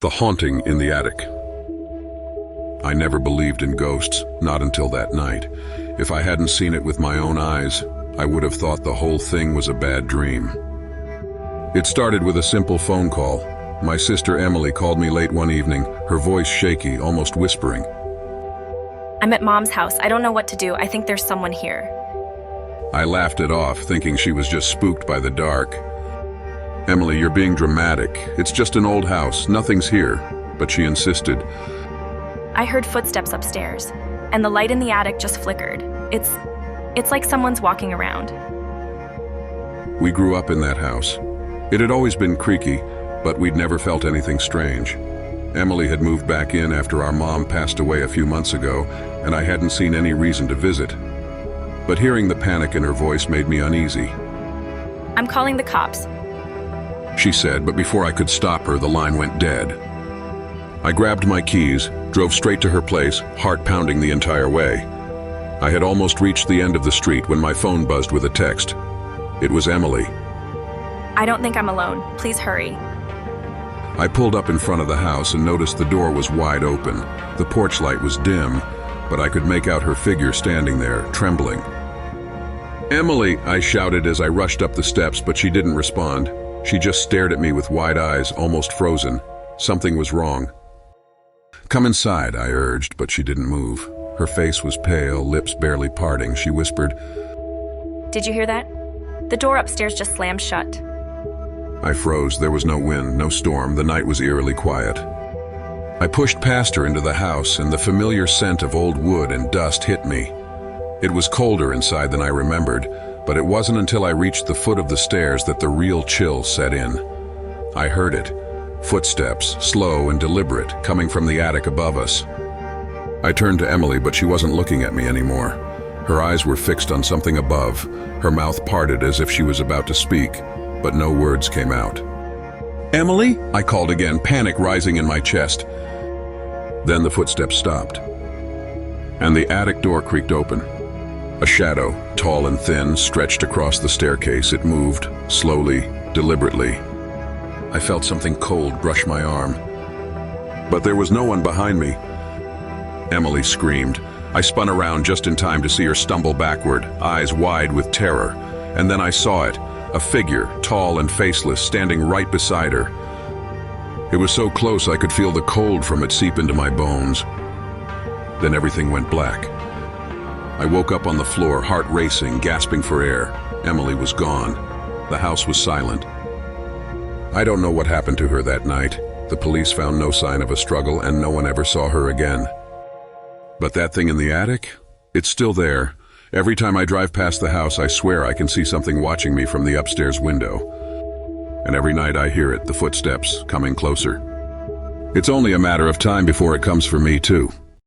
The haunting in the attic. I never believed in ghosts, not until that night. If I hadn't seen it with my own eyes, I would have thought the whole thing was a bad dream. It started with a simple phone call. My sister Emily called me late one evening, her voice shaky, almost whispering. I'm at Mom's house. I don't know what to do. I think there's someone here. I laughed it off, thinking she was just spooked by the dark. Emily, you're being dramatic. It's just an old house, nothing's here. But she insisted. I heard footsteps upstairs, and the light in the attic just flickered. It's like someone's walking around. We grew up in that house. It had always been creaky, but we'd never felt anything strange. Emily had moved back in after our mom passed away a few months ago, and I hadn't seen any reason to visit. But hearing the panic in her voice made me uneasy. I'm calling the cops. She said, but before I could stop her, the line went dead. I grabbed my keys, drove straight to her place, heart pounding the entire way. I had almost reached the end of the street when my phone buzzed with a text. It was Emily. I don't think I'm alone. Please hurry. I pulled up in front of the house and noticed the door was wide open. The porch light was dim, but I could make out her figure standing there, trembling. Emily, I shouted as I rushed up the steps, but she didn't respond. She just stared at me with wide eyes, almost frozen. Something was wrong. Come inside, I urged, but she didn't move. Her face was pale, lips barely parting. She whispered, Did you hear that? The door upstairs just slammed shut. I froze. There was no wind, no storm. The night was eerily quiet. I pushed past her into the house, and the familiar scent of old wood and dust hit me. It was colder inside than I remembered, but it wasn't until I reached the foot of the stairs that the real chill set in. I heard it. Footsteps, slow and deliberate, coming from the attic above us. I turned to Emily, but she wasn't looking at me anymore. Her eyes were fixed on something above, her mouth parted as if she was about to speak, but no words came out. Emily? I called again, panic rising in my chest. Then the footsteps stopped, and the attic door creaked open. A shadow, tall and thin, stretched across the staircase. It moved, slowly, deliberately. I felt something cold brush my arm. But there was no one behind me. Emily screamed. I spun around just in time to see her stumble backward, eyes wide with terror. And then I saw it, a figure, tall and faceless, standing right beside her. It was so close I could feel the cold from it seep into my bones. Then everything went black. I woke up on the floor, heart racing, gasping for air. Emily was gone. The house was silent. I don't know what happened to her that night. The police found no sign of a struggle, and no one ever saw her again. But that thing in the attic? It's still there. Every time I drive past the house, I swear I can see something watching me from the upstairs window. And every night I hear it, the footsteps coming closer. It's only a matter of time before it comes for me, too.